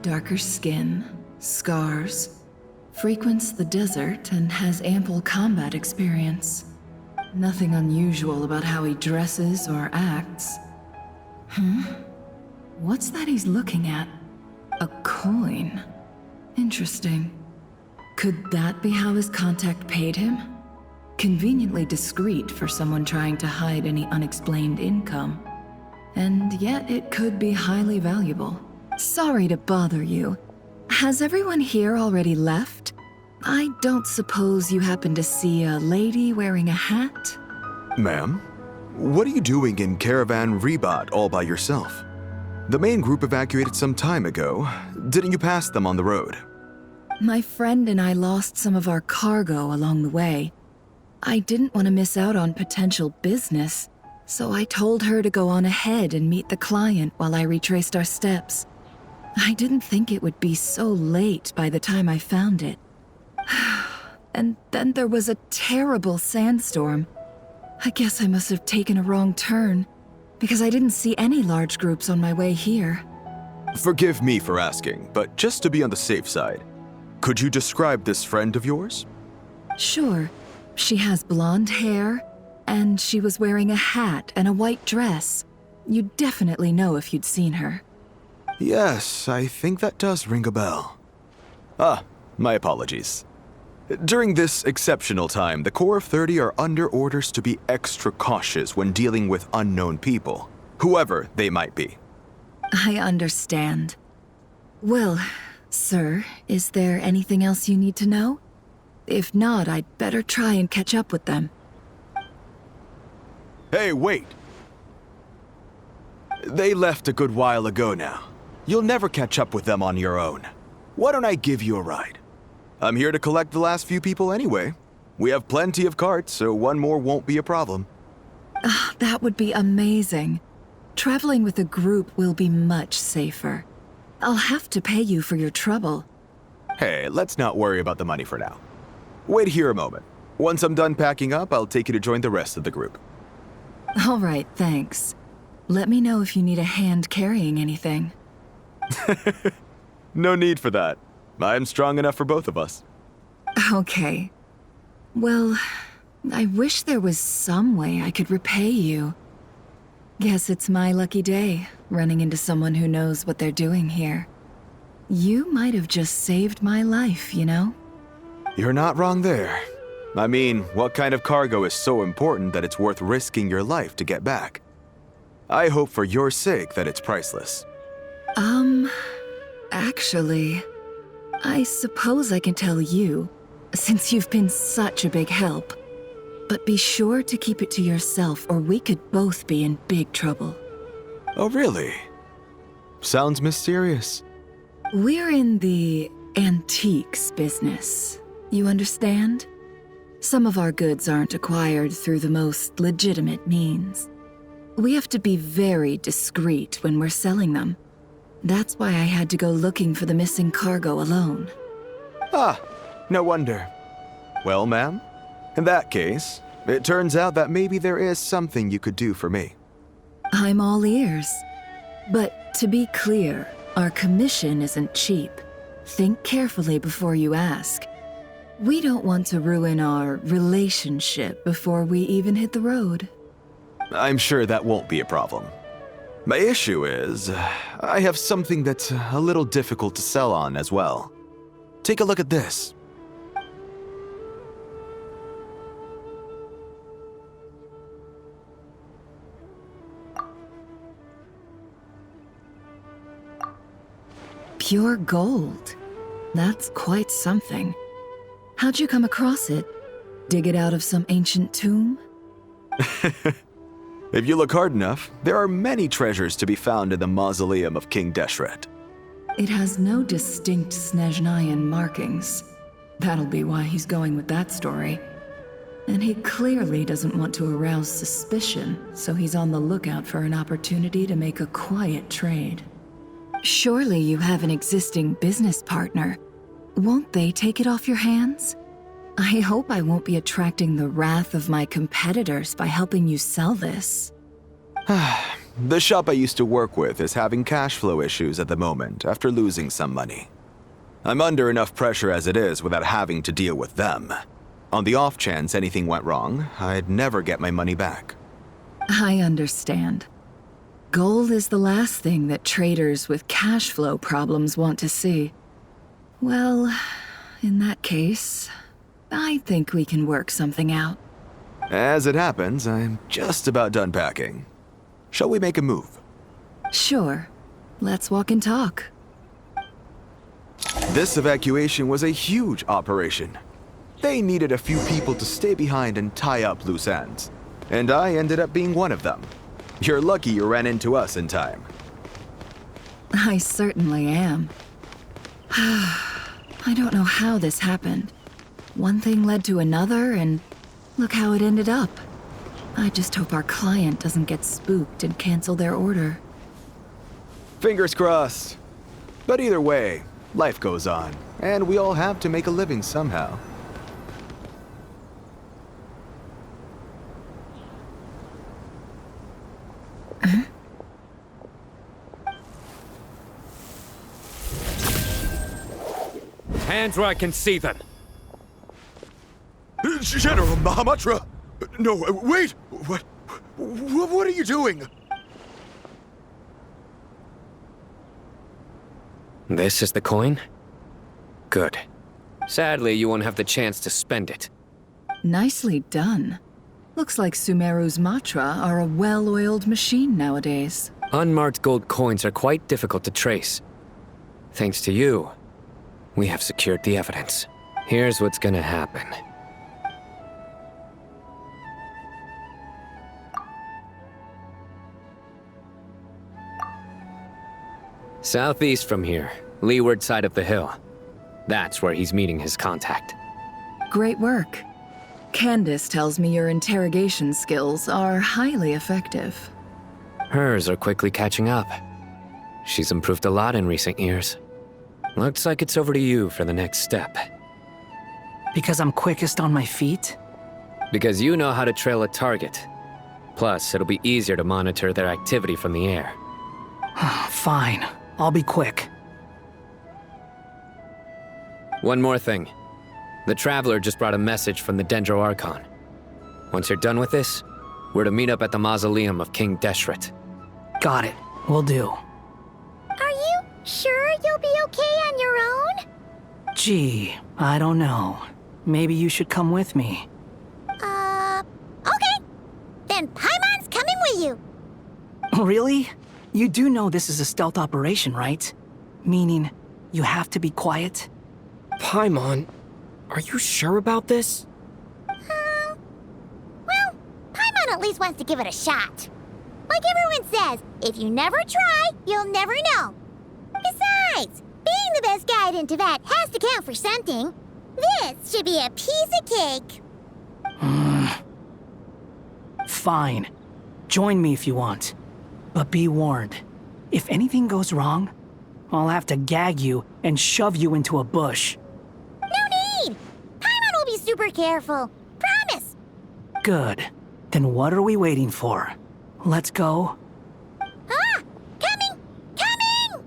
Darker skin, scars, frequents the desert and has ample combat experience. Nothing unusual about how he dresses or acts. What's that he's looking at? A coin. Interesting. Could that be how his contact paid him? Conveniently discreet for someone trying to hide any unexplained income. And yet it could be highly valuable. Sorry to bother you. Has everyone here already left? I don't suppose you happen to see a lady wearing a hat? Ma'am, what are you doing in Caravan Rebat all by yourself? The main group evacuated some time ago. Didn't you pass them on the road? My friend and I lost some of our cargo along the way. I didn't want to miss out on potential business, so I told her to go on ahead and meet the client while I retraced our steps. I didn't think it would be so late by the time I found it. And then there was a terrible sandstorm. I guess I must have taken a wrong turn, because I didn't see any large groups on my way here. Forgive me for asking, but just to be on the safe side, could you describe this friend of yours? Sure. She has blonde hair, and she was wearing a hat and a white dress. You'd definitely know if you'd seen her. Yes, I think that does ring a bell. My apologies. During this exceptional time, the Corps of 30 are under orders to be extra cautious when dealing with unknown people, whoever they might be. I understand. Well, sir, is there anything else you need to know? If not, I'd better try and catch up with them. Hey, wait! They left a good while ago now. You'll never catch up with them on your own. Why don't I give you a ride? I'm here to collect the last few people anyway. We have plenty of carts, so one more won't be a problem. That would be amazing. Traveling with a group will be much safer. I'll have to pay you for your trouble. Hey, let's not worry about the money for now. Wait here a moment. Once I'm done packing up, I'll take you to join the rest of the group. All right, thanks. Let me know if you need a hand carrying anything. No need for that. I'm strong enough for both of us. Okay. Well, I wish there was some way I could repay you. Guess it's my lucky day, running into someone who knows what they're doing here. You might have just saved my life, you know? You're not wrong there. I mean, what kind of cargo is so important that it's worth risking your life to get back? I hope for your sake that it's priceless. Actually, I suppose I can tell you, since you've been such a big help. But be sure to keep it to yourself, or we could both be in big trouble. Oh, really? Sounds mysterious. We're in the antiques business. You understand? Some of our goods aren't acquired through the most legitimate means. We have to be very discreet when we're selling them. That's why I had to go looking for the missing cargo alone. No wonder. Well, ma'am, in that case, it turns out that maybe there is something you could do for me. I'm all ears. But to be clear, our commission isn't cheap. Think carefully before you ask. We don't want to ruin our relationship before we even hit the road. I'm sure that won't be a problem. My issue is, I have something that's a little difficult to sell on as well. Take a look at this. Pure gold. That's quite something. How'd you come across it? Dig it out of some ancient tomb? If you look hard enough, there are many treasures to be found in the mausoleum of King Deshret. It has no distinct Snezhnayan markings. That'll be why he's going with that story. And he clearly doesn't want to arouse suspicion, so he's on the lookout for an opportunity to make a quiet trade. Surely you have an existing business partner. Won't they take it off your hands? I hope I won't be attracting the wrath of my competitors by helping you sell this. The shop I used to work with is having cash flow issues at the moment after losing some money. I'm under enough pressure as it is without having to deal with them. On the off chance anything went wrong, I'd never get my money back. I understand. Gold is the last thing that traders with cash flow problems want to see. Well, in that case, I think we can work something out. As it happens, I'm just about done packing. Shall we make a move? Sure. Let's walk and talk. This evacuation was a huge operation. They needed a few people to stay behind and tie up loose ends. And I ended up being one of them. You're lucky you ran into us in time. I certainly am. I don't know how this happened. One thing led to another, and look how it ended up. I just hope our client doesn't get spooked and cancel their order. Fingers crossed. But either way, life goes on, and we all have to make a living somehow. Hands where I can see them. General Mahamatra! No, wait! What are you doing? This is the coin? Good. Sadly, you won't have the chance to spend it. Nicely done. Looks like Sumeru's Matra are a well-oiled machine nowadays. Unmarked gold coins are quite difficult to trace. Thanks to you, we have secured the evidence. Here's what's gonna happen. Southeast from here, leeward side of the hill. That's where he's meeting his contact. Great work. Candace tells me your interrogation skills are highly effective. Hers are quickly catching up. She's improved a lot in recent years. Looks like it's over to you for the next step. Because I'm quickest on my feet? Because you know how to trail a target. Plus, it'll be easier to monitor their activity from the air. Fine. I'll be quick. One more thing. The Traveler just brought a message from the Dendro Archon. Once you're done with this, we're to meet up at the mausoleum of King Deshret. Got it. Will do. Are you sure you'll be okay on your own? Gee, I don't know. Maybe you should come with me. Okay. Then Paimon's coming with you. Really? You do know this is a stealth operation, right? Meaning, you have to be quiet? Paimon, are you sure about this? Well, Paimon at least wants to give it a shot. Like everyone says, if you never try, you'll never know. Besides, being the best guide in Tibet has to count for something. This should be a piece of cake. Fine. Join me if you want. But be warned. If anything goes wrong, I'll have to gag you and shove you into a bush. No need! Paimon will be super careful. Promise! Good. Then what are we waiting for? Let's go. Ah! Coming! Coming!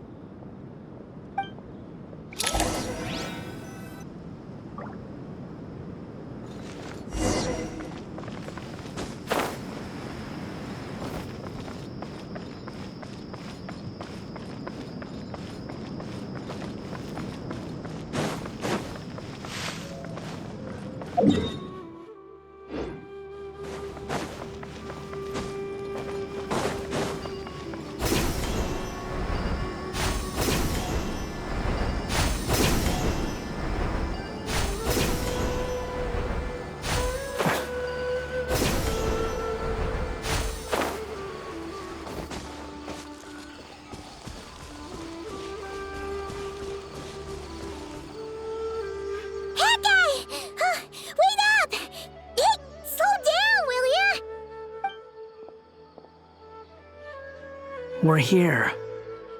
We're here.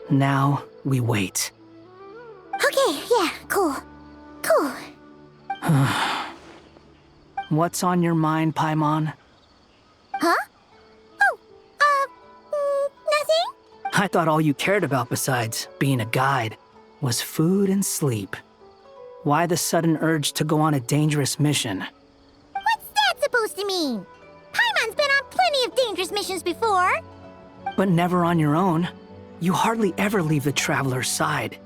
Now, we wait. Okay, yeah, cool. Cool. What's on your mind, Paimon? Huh? Oh, I thought all you cared about besides being a guide was food and sleep. Why the sudden urge to go on a dangerous mission? What's that supposed to mean? Paimon's been on plenty of dangerous missions before. But never on your own. You hardly ever leave the traveler's side.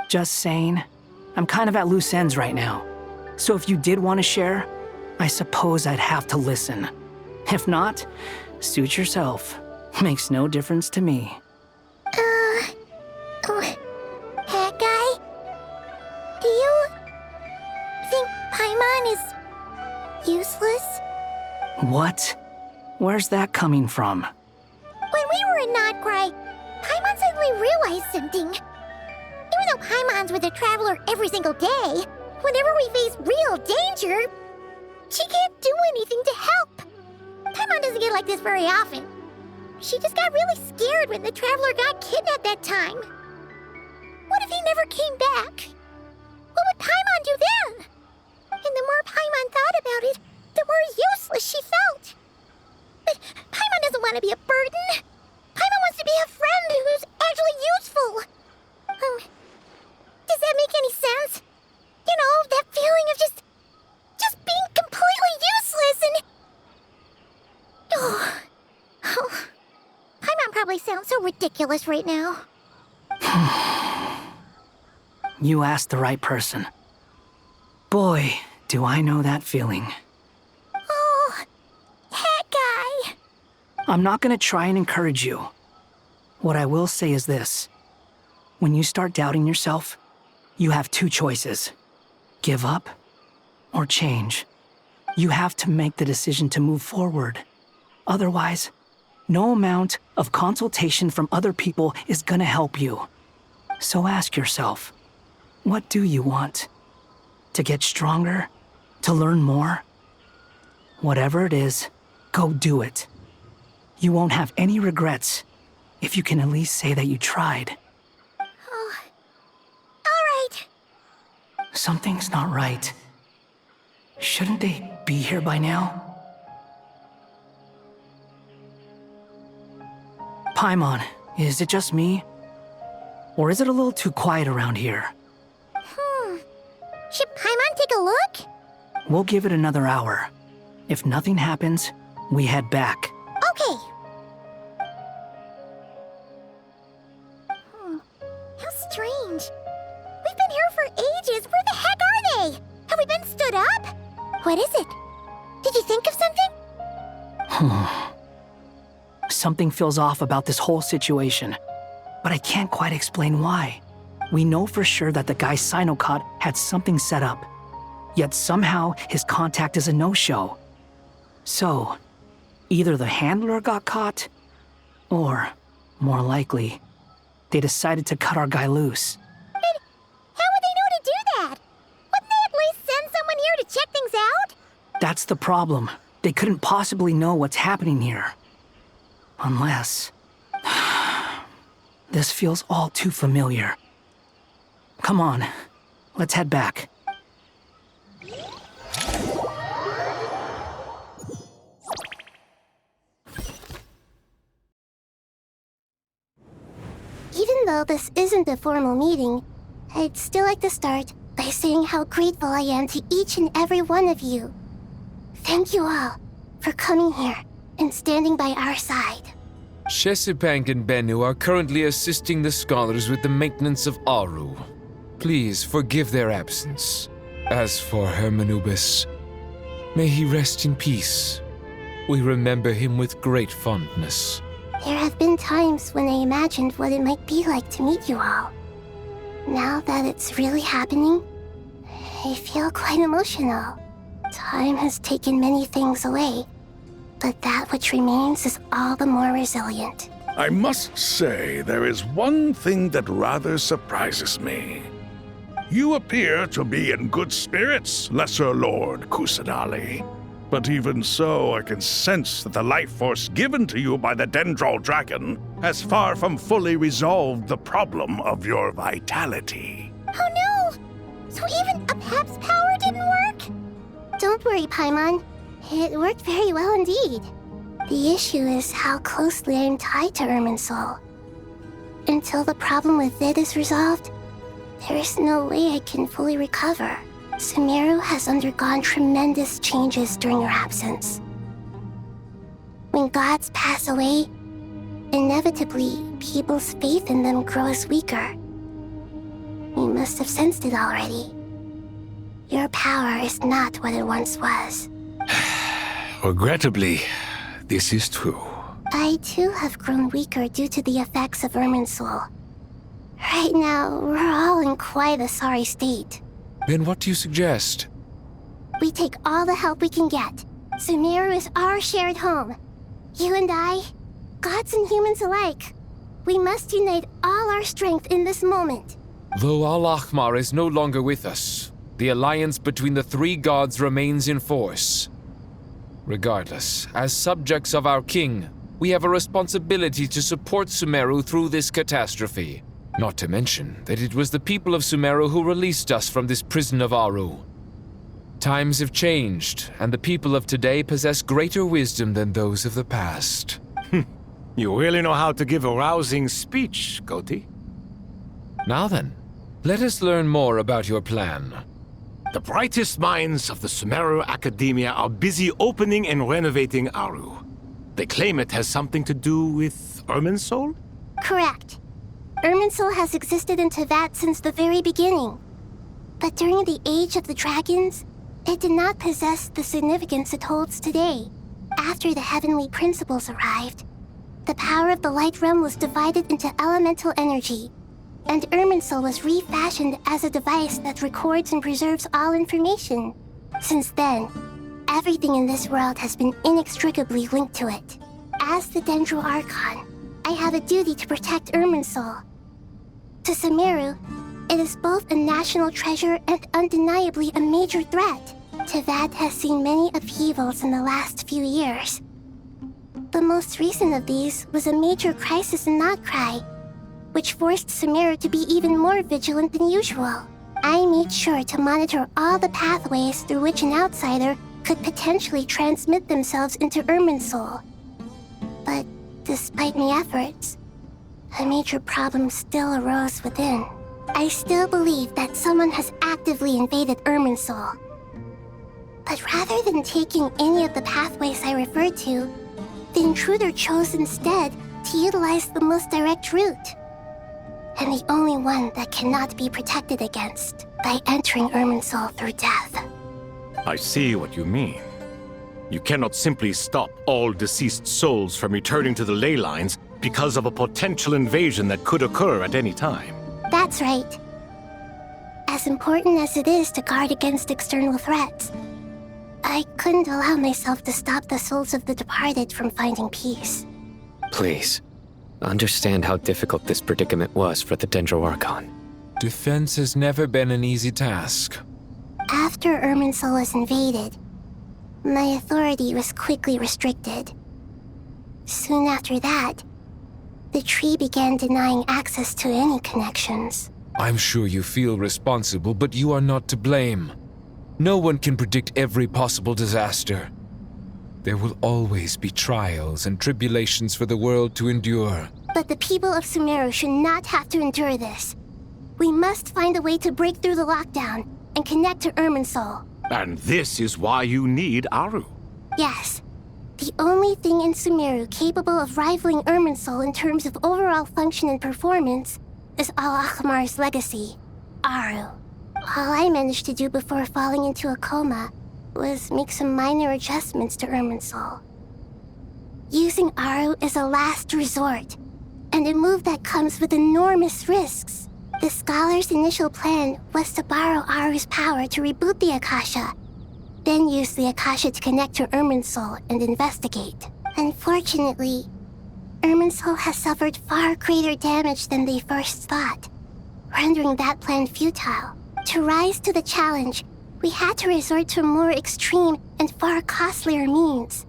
Just saying, I'm kind of at loose ends right now. So if you did want to share, I suppose I'd have to listen. If not, suit yourself. Makes no difference to me. Hat guy? Do you think Paimon is useless? What? Where's that coming from? When we were in Notcry, Paimon suddenly realized something. Even though Paimon's with the Traveler every single day, whenever we face real danger, she can't do anything to help. Paimon doesn't get like this very often. She just got really scared when the Traveler got kidnapped that time. What if he never came back? What would Paimon do then? And the more Paimon thought about it, the more useless she felt. But Paimon doesn't want to be a burden. Paimon wants to be a friend who's actually useful. Does that make any sense? You know, that feeling of just being completely useless and... Oh. Paimon probably sounds so ridiculous right now. You asked the right person. Boy, do I know that feeling. Oh, Hat guy. I'm not gonna try and encourage you. What I will say is this. When you start doubting yourself, you have two choices. Give up or change. You have to make the decision to move forward. Otherwise, no amount of consultation from other people is gonna help you. So ask yourself, what do you want? To get stronger? To learn more? Whatever it is, go do it. You won't have any regrets if you can at least say that you tried. Oh, all right. Something's not right. Shouldn't they be here by now? Paimon, is it just me? Or is it a little too quiet around here? Should Paimon take a look? We'll give it another hour. If nothing happens, we head back. Okay. How strange. We've been here for ages. Where the heck are they? Have we been stood up? What is it? Did you think of something? Something feels off about this whole situation, but I can't quite explain why. We know for sure that the guy Sinocot had something set up, yet somehow his contact is a no-show. So, either the handler got caught, or, more likely, they decided to cut our guy loose. But how would they know to do that? Wouldn't they at least send someone here to check things out? That's the problem. They couldn't possibly know what's happening here. Unless... This feels all too familiar. Come on, let's head back. Even though this isn't a formal meeting, I'd still like to start by saying how grateful I am to each and every one of you. Thank you all for coming here and standing by our side. Shesipank and Bennu are currently assisting the scholars with the maintenance of Aru. Please forgive their absence. As for Hermanubis, may he rest in peace. We remember him with great fondness. There have been times when I imagined what it might be like to meet you all. Now that it's really happening, I feel quite emotional. Time has taken many things away, but that which remains is all the more resilient. I must say, there is one thing that rather surprises me. You appear to be in good spirits, Lesser Lord Kusanali. But even so, I can sense that the life force given to you by the Dendral Dragon has far from fully resolved the problem of your vitality. Oh no! So even Apep's power didn't work? Don't worry, Paimon. It worked very well indeed. The issue is how closely I am tied to Irminsul. Until the problem with it is resolved, there is no way I can fully recover. Sumeru has undergone tremendous changes during your absence. When gods pass away, inevitably, people's faith in them grows weaker. You must have sensed it already. Your power is not what it once was. Regrettably, this is true. I too have grown weaker due to the effects of Irminsul. Right now, we're all in quite a sorry state. Then what do you suggest? We take all the help we can get. Sumeru is our shared home. You and I, gods and humans alike. We must unite all our strength in this moment. Though Al-Ahmar is no longer with us, the alliance between the three gods remains in force. Regardless, as subjects of our king, we have a responsibility to support Sumeru through this catastrophe. Not to mention that it was the people of Sumeru who released us from this prison of Aru. Times have changed, and the people of today possess greater wisdom than those of the past. You really know how to give a rousing speech, Goti. Now then, let us learn more about your plan. The brightest minds of the Sumeru Academia are busy opening and renovating Aru. They claim it has something to do with Irminsul? Correct. Irminsul has existed in Teyvat since the very beginning. But during the Age of the Dragons, it did not possess the significance it holds today. After the heavenly principles arrived, the power of the Light Realm was divided into elemental energy, and Irminsul was refashioned as a device that records and preserves all information. Since then, everything in this world has been inextricably linked to it. As the Dendro Archon, I have a duty to protect Irminsul. To Sumeru, it is both a national treasure and undeniably a major threat. Teyvat has seen many upheavals in the last few years. The most recent of these was a major crisis in Notcry, which forced Sumeru to be even more vigilant than usual. I made sure to monitor all the pathways through which an outsider could potentially transmit themselves into Irminsul. But despite my efforts, a major problem still arose within. I still believe that someone has actively invaded Irminsul. But rather than taking any of the pathways I referred to, the intruder chose instead to utilize the most direct route, and the only one that cannot be protected against, by entering Irminsul through death. I see what you mean. You cannot simply stop all deceased souls from returning to the ley lines because of a potential invasion that could occur at any time. That's right. As important as it is to guard against external threats, I couldn't allow myself to stop the souls of the departed from finding peace. Please, understand how difficult this predicament was for the Dendro Archon. Defense has never been an easy task. After Irminsul was invaded, my authority was quickly restricted. Soon after that, the tree began denying access to any connections. I'm sure you feel responsible, but you are not to blame. No one can predict every possible disaster. There will always be trials and tribulations for the world to endure. But the people of Sumeru should not have to endure this. We must find a way to break through the lockdown and connect to Irminsul. And this is why you need Aru. Yes. The only thing in Sumeru capable of rivaling Irminsul in terms of overall function and performance is Al-Ahmar's legacy, Aru. All I managed to do before falling into a coma was make some minor adjustments to Irminsul. Using Aru is a last resort, and a move that comes with enormous risks. The scholar's initial plan was to borrow Aru's power to reboot the Akasha, then use the Akasha to connect to Irminsul and investigate. Unfortunately, Irminsul has suffered far greater damage than they first thought, rendering that plan futile. To rise to the challenge, we had to resort to more extreme and far costlier means.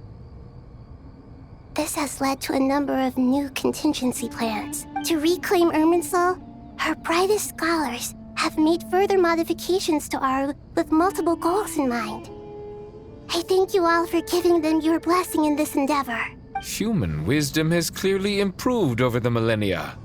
This has led to a number of new contingency plans. To reclaim Irminsul, our brightest scholars have made further modifications to Aru with multiple goals in mind. I thank you all for giving them your blessing in this endeavor. Human wisdom has clearly improved over the millennia.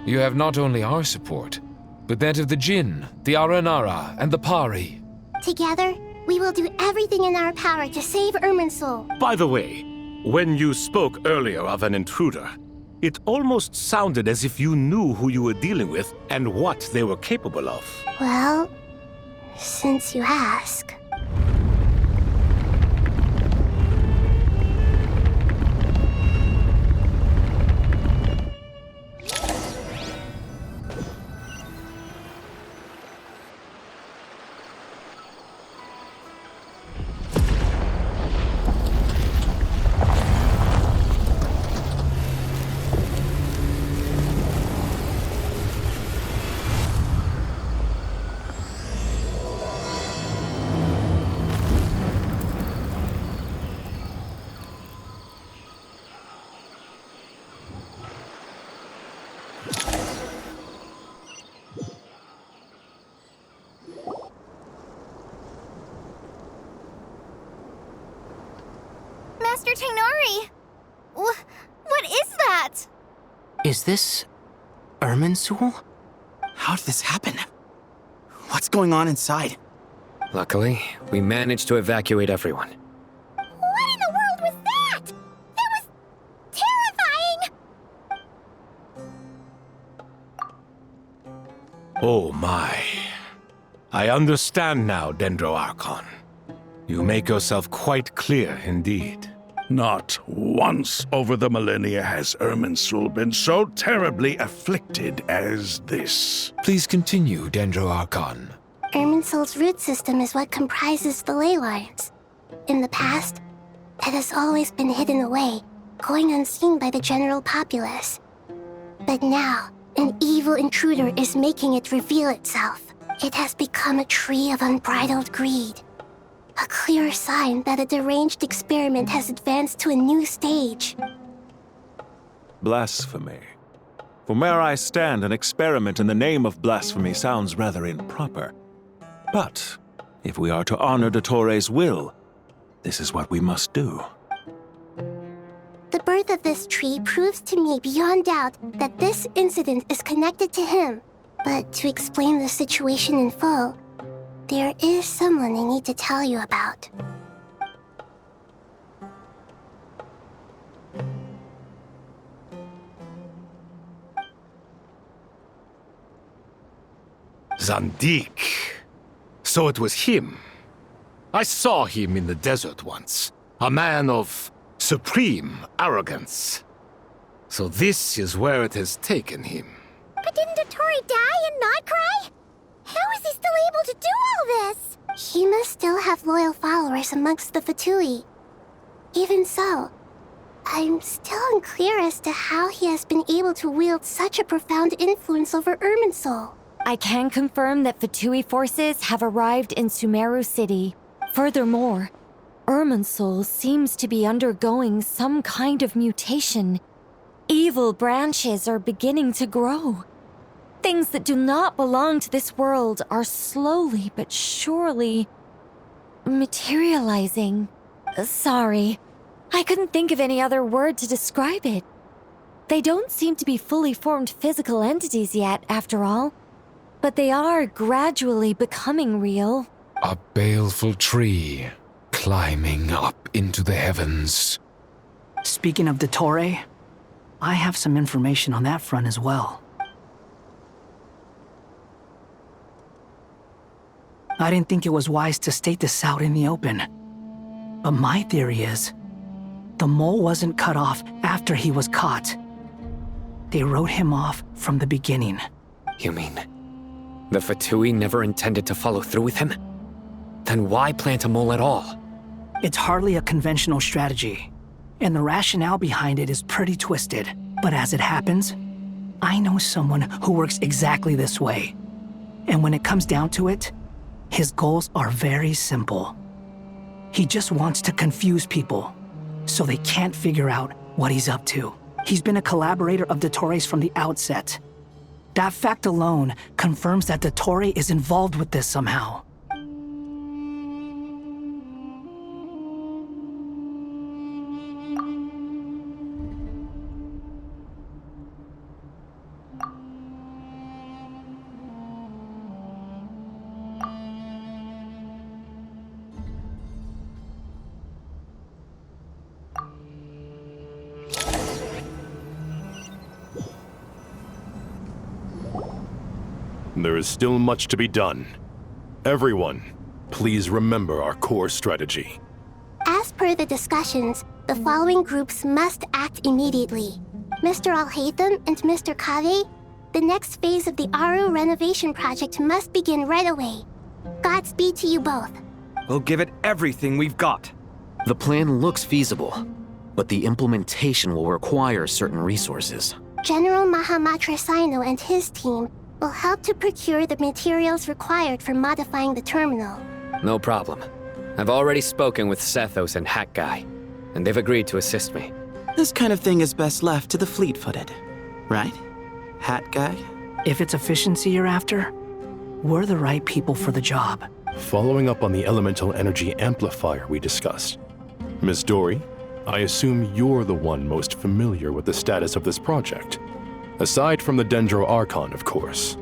You have not only our support, but that of the Jinn, the Aranara, and the Pari. Together, we will do everything in our power to save Irminsul. By the way, when you spoke earlier of an intruder, it almost sounded as if you knew who you were dealing with and what they were capable of. Well, since you ask. Master Tainari! What is that? Is this Irminsul? How did this happen? What's going on inside? Luckily, we managed to evacuate everyone. What in the world was that? That was terrifying! Oh my. I understand now, Dendroarchon. You make yourself quite clear indeed. Not once over the millennia has Irminsul been so terribly afflicted as this. Please continue, Dendroarchon. Irminsul's root system is what comprises the ley lines. In the past, it has always been hidden away, going unseen by the general populace. But now, an evil intruder is making it reveal itself. It has become a tree of unbridled greed. A clear sign that a deranged experiment has advanced to a new stage. Blasphemy. From where I stand, an experiment in the name of blasphemy sounds rather improper. But if we are to honor Dottores' will, this is what we must do. The birth of this tree proves to me beyond doubt that this incident is connected to him. But to explain the situation in full, there is someone I need to tell you about. Zandik. So it was him. I saw him in the desert once. A man of supreme arrogance. So this is where it has taken him. But didn't Dottori die and not cry? How is he still able to do all this? He must still have loyal followers amongst the Fatui. Even so, I'm still unclear as to how he has been able to wield such a profound influence over Irminsul. I can confirm that Fatui forces have arrived in Sumeru City. Furthermore, Irminsul seems to be undergoing some kind of mutation. Evil branches are beginning to grow. Things that do not belong to this world are slowly but surely materializing. Sorry, I couldn't think of any other word to describe it. They don't seem to be fully formed physical entities yet, after all, but they are gradually becoming real. A baleful tree climbing up into the heavens. Speaking of Dottore, I have some information on that front as well. I didn't think it was wise to state this out in the open. But my theory is, the mole wasn't cut off after he was caught. They wrote him off from the beginning. You mean, the Fatui never intended to follow through with him? Then why plant a mole at all? It's hardly a conventional strategy, and the rationale behind it is pretty twisted. But as it happens, I know someone who works exactly this way. And when it comes down to it, his goals are very simple. He just wants to confuse people, so they can't figure out what he's up to. He's been a collaborator of Dottore's from the outset. That fact alone confirms that Dottore is involved with this somehow. There is still much to be done. Everyone, please remember our core strategy. As per the discussions, the following groups must act immediately. Mr. Al-Haytham and Mr. Kave, the next phase of the Aru renovation project must begin right away. Godspeed to you both. We'll give it everything we've got. The plan looks feasible, but the implementation will require certain resources. General Mahamatra Sino and his team will help to procure the materials required for modifying the terminal. No problem. I've already spoken with Sethos and Hat Guy, and they've agreed to assist me. This kind of thing is best left to the fleet-footed, right? Hat Guy? If it's efficiency you're after, we're the right people for the job. Following up on the elemental energy amplifier we discussed. Miss Dory, I assume you're the one most familiar with the status of this project. Aside from the Dendro Archon, of course.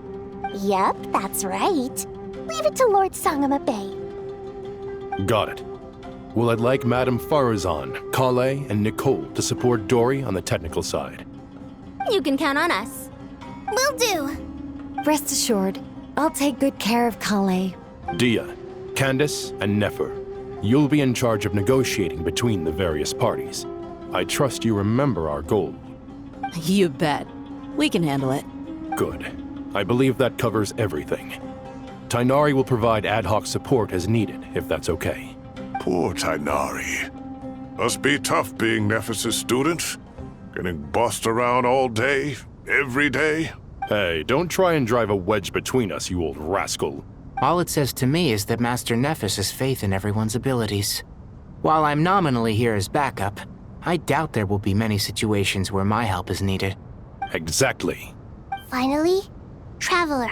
Yep, that's right. Leave it to Lord Sangama Bay. Got it. Well, I'd like Madame Farazan, Kale, and Nicole to support Dory on the technical side. You can count on us. Will do. Rest assured, I'll take good care of Kale. Dia, Candace, and Nefer, you'll be in charge of negotiating between the various parties. I trust you remember our goal. You bet. We can handle it. Good. I believe that covers everything. Tainari will provide ad hoc support as needed, if that's okay. Poor Tainari. Must be tough being Nephis' student. Getting bossed around all day, every day. Hey, don't try and drive a wedge between us, you old rascal. All it says to me is that Master Nephis has faith in everyone's abilities. While I'm nominally here as backup, I doubt there will be many situations where my help is needed. Exactly. Finally, Traveler,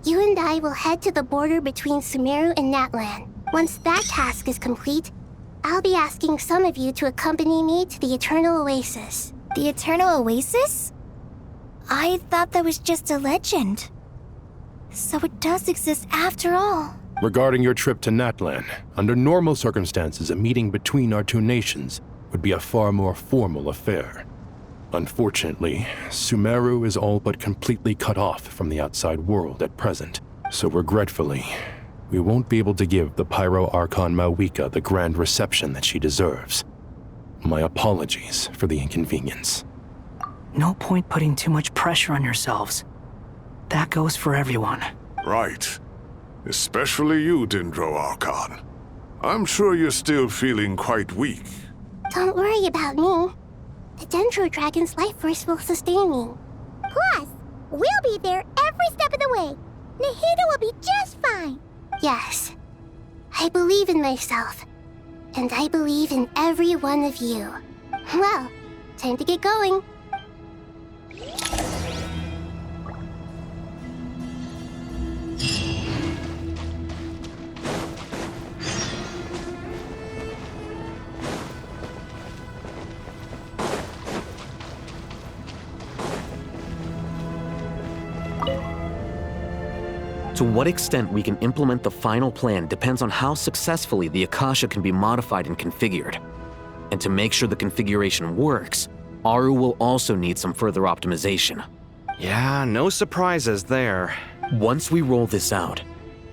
you and I will head to the border between Sumeru and Natlan. Once that task is complete, I'll be asking some of you to accompany me to the Eternal Oasis. The Eternal Oasis? I thought that was just a legend. So it does exist after all. Regarding your trip to Natlan, under normal circumstances, a meeting between our two nations would be a far more formal affair. Unfortunately, Sumeru is all but completely cut off from the outside world at present, so regretfully, we won't be able to give the Pyro Archon Mawika the grand reception that she deserves. My apologies for the inconvenience. No point putting too much pressure on yourselves. That goes for everyone. Right. Especially you, Dendro Archon. I'm sure you're still feeling quite weak. Don't worry about me. The Dendro Dragon's life force will sustain me. Plus, we'll be there every step of the way. Nahida will be just fine. Yes. I believe in myself. And I believe in every one of you. Well, time to get going. To what extent we can implement the final plan depends on how successfully the Akasha can be modified and configured. And to make sure the configuration works, Aru will also need some further optimization. Yeah, no surprises there. Once we roll this out,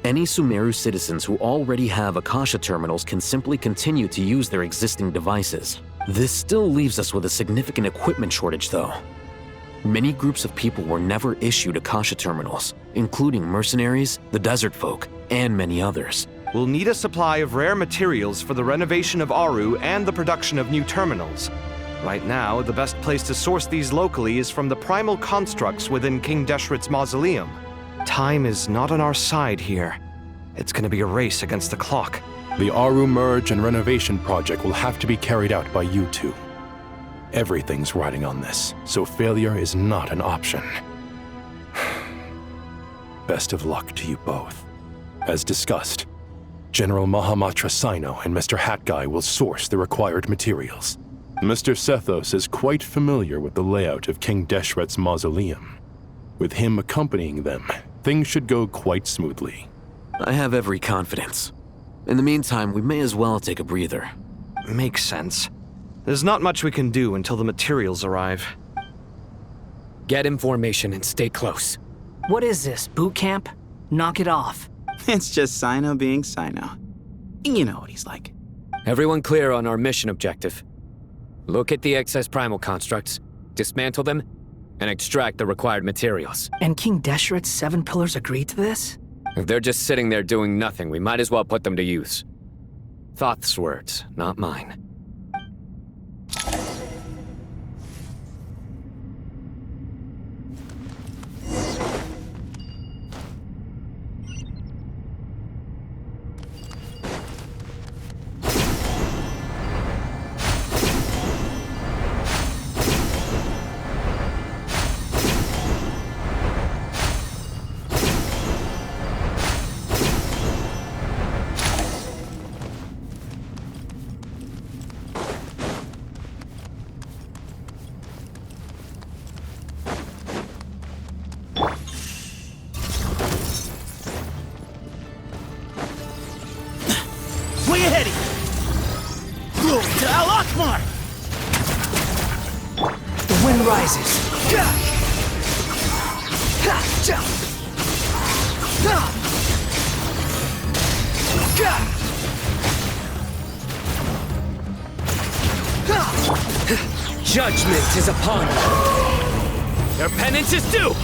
any Sumeru citizens who already have Akasha terminals can simply continue to use their existing devices. This still leaves us with a significant equipment shortage, though. Many groups of people were never issued Akasha terminals, including mercenaries, the desert folk, and many others. We'll need a supply of rare materials for the renovation of Aru and the production of new terminals. Right now, the best place to source these locally is from the primal constructs within King Deshret's mausoleum. Time is not on our side here. It's gonna be a race against the clock. The Aru merge and renovation project will have to be carried out by you two. Everything's riding on this, so failure is not an option. Best of luck to you both. As discussed, General Mahamatra Sino and Mr. Hat Guy will source the required materials. Mr. Sethos is quite familiar with the layout of King Deshret's mausoleum. With him accompanying them, things should go quite smoothly. I have every confidence. In the meantime, we may as well take a breather. Makes sense. There's not much we can do until the materials arrive. Get information and stay close. What is this, boot camp? Knock it off. It's just Sino being Sino. You know what he's like. Everyone clear on our mission objective. Look at the excess primal constructs, dismantle them, and extract the required materials. And King Deshret's 7 pillars agreed to this? If they're just sitting there doing nothing, we might as well put them to use. Thoth's words, not mine. Way ahead of you! Glory to Al Akbar! The wind rises. Judgment is upon you. Your penance is due!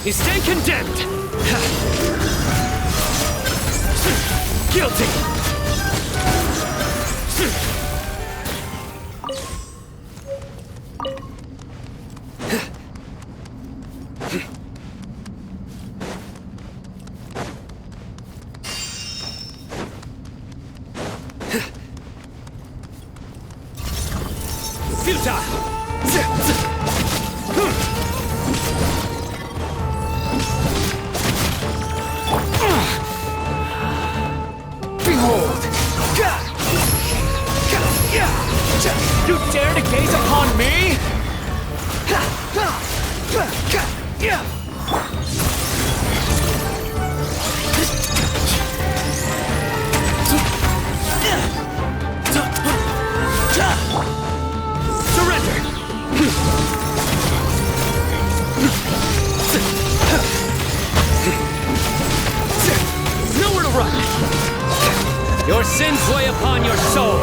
You stand condemned! Guilty! Behold! You dare to gaze upon me? Surrender! Nowhere to run! Your sins weigh upon your soul!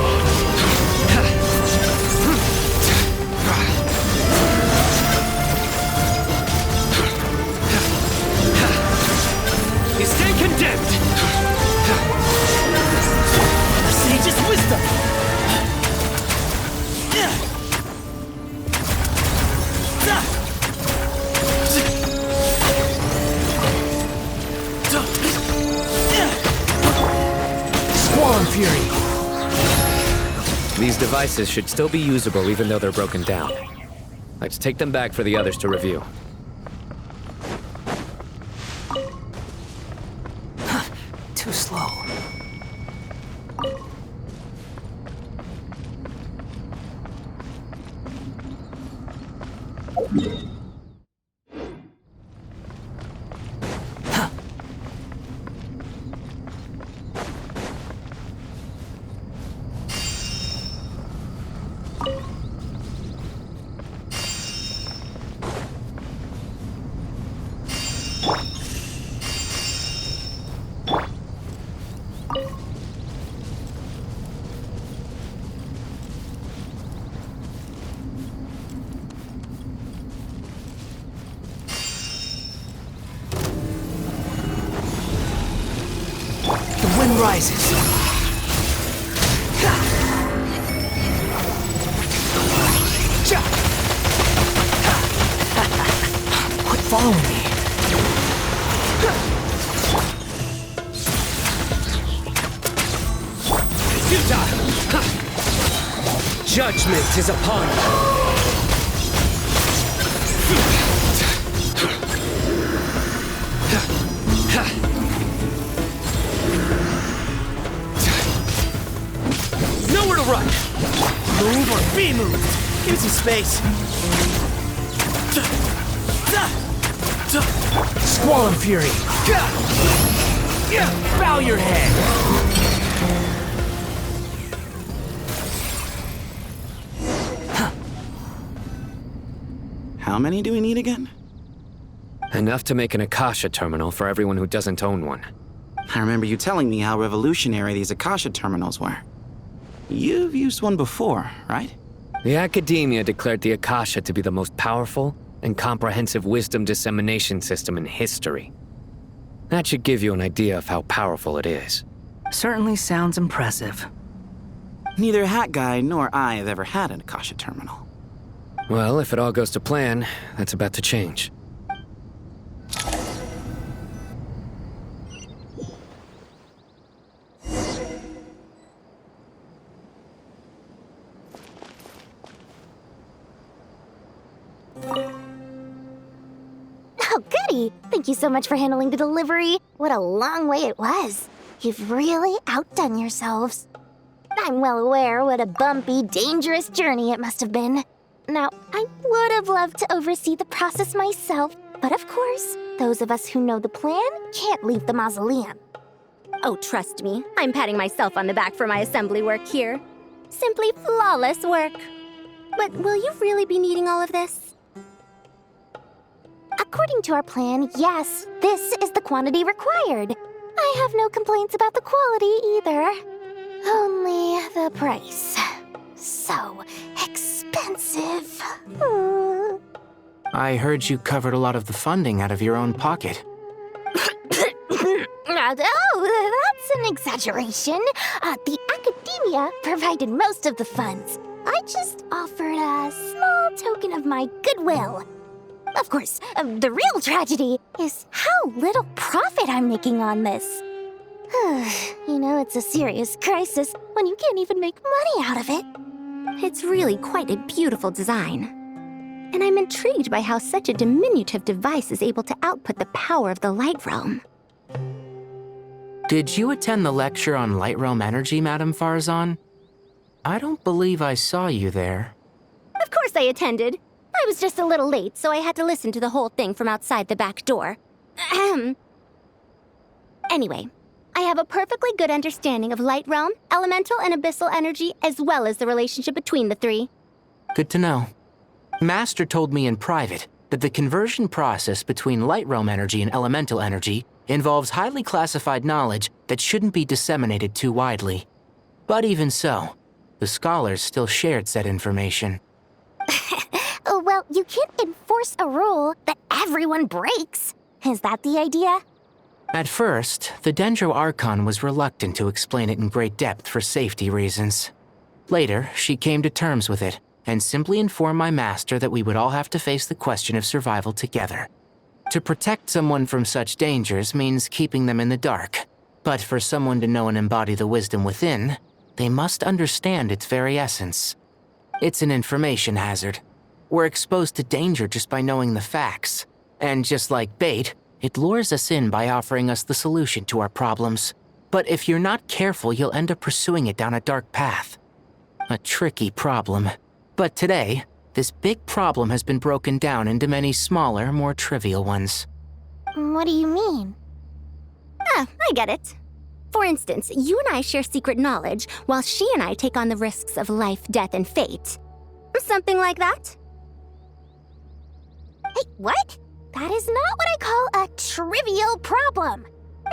You stay condemned! The sage's wisdom! Squall Fury! These devices should still be usable even though they're broken down. Let's take them back for the others to review. Too slow. The wind rises. Quit following me. Judgment is upon you. Nowhere to run! Move or be moved! Give me some space! Squall and Fury! Bow your head! How many do we need again? Enough to make an Akasha terminal for everyone who doesn't own one. I remember you telling me how revolutionary these Akasha terminals were. You've used one before, right? The academia declared the Akasha to be the most powerful and comprehensive wisdom dissemination system in history. That should give you an idea of how powerful it is. Certainly sounds impressive. Neither Hat Guy nor I have ever had an Akasha terminal. Well, if it all goes to plan, that's about to change. Oh, goody! Thank you so much for handling the delivery. What a long way it was. You've really outdone yourselves. I'm well aware what a bumpy, dangerous journey it must have been. Now, I would have loved to oversee the process myself, but of course, those of us who know the plan can't leave the mausoleum. Oh, trust me, I'm patting myself on the back for my assembly work here. Simply flawless work. But will you really be needing all of this? According to our plan, yes, this is the quantity required. I have no complaints about the quality either. Only the price. So expensive. I heard you covered a lot of the funding out of your own pocket. Oh, that's an exaggeration. The academia provided most of the funds. I just offered a small token of my goodwill. Of course, the real tragedy is how little profit I'm making on this. You know, it's a serious crisis when you can't even make money out of it. It's really quite a beautiful design. And I'm intrigued by how such a diminutive device is able to output the power of the Light Realm. Did you attend the lecture on Light Realm energy, Madame Farzan? I don't believe I saw you there. Of course I attended. I was just a little late, so I had to listen to the whole thing from outside the back door. Anyway, I have a perfectly good understanding of Light Realm, elemental and abyssal energy, as well as the relationship between the three. Good to know. Master told me in private that the conversion process between Light Realm energy and elemental energy involves highly classified knowledge that shouldn't be disseminated too widely. But even so, the scholars still shared said information. Well, you can't enforce a rule that everyone breaks. Is that the idea? At first, the Dendro Archon was reluctant to explain it in great depth for safety reasons. Later, she came to terms with it and simply informed my master that we would all have to face the question of survival together. To protect someone from such dangers means keeping them in the dark, but for someone to know and embody the wisdom within, they must understand its very essence. It's an information hazard. We're exposed to danger just by knowing the facts. And just like bait, it lures us in by offering us the solution to our problems. But if you're not careful, you'll end up pursuing it down a dark path. A tricky problem. But today, this big problem has been broken down into many smaller, more trivial ones. What do you mean? I get it. For instance, you and I share secret knowledge, while she and I take on the risks of life, death, and fate. Something like that? Hey, what? That is not what I call a trivial problem.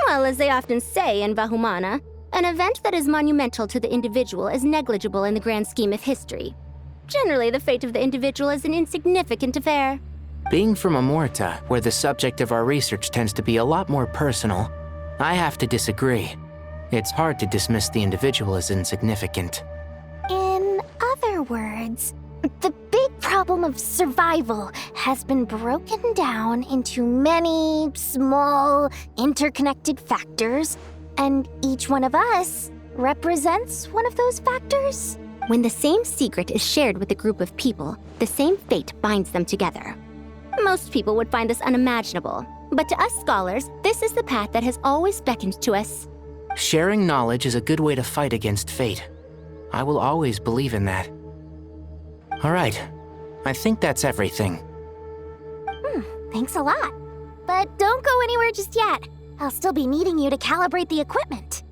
Well, as they often say in Vahumana, an event that is monumental to the individual is negligible in the grand scheme of history. Generally, the fate of the individual is an insignificant affair. Being from Amorta, where the subject of our research tends to be a lot more personal, I have to disagree. It's hard to dismiss the individual as insignificant. In other words, the big problem of survival has been broken down into many small, interconnected factors, and each one of us represents one of those factors. When the same secret is shared with a group of people, the same fate binds them together. Most people would find this unimaginable, but to us scholars, this is the path that has always beckoned to us. Sharing knowledge is a good way to fight against fate. I will always believe in that. All right, I think that's everything. Thanks a lot. But don't go anywhere just yet. I'll still be needing you to calibrate the equipment.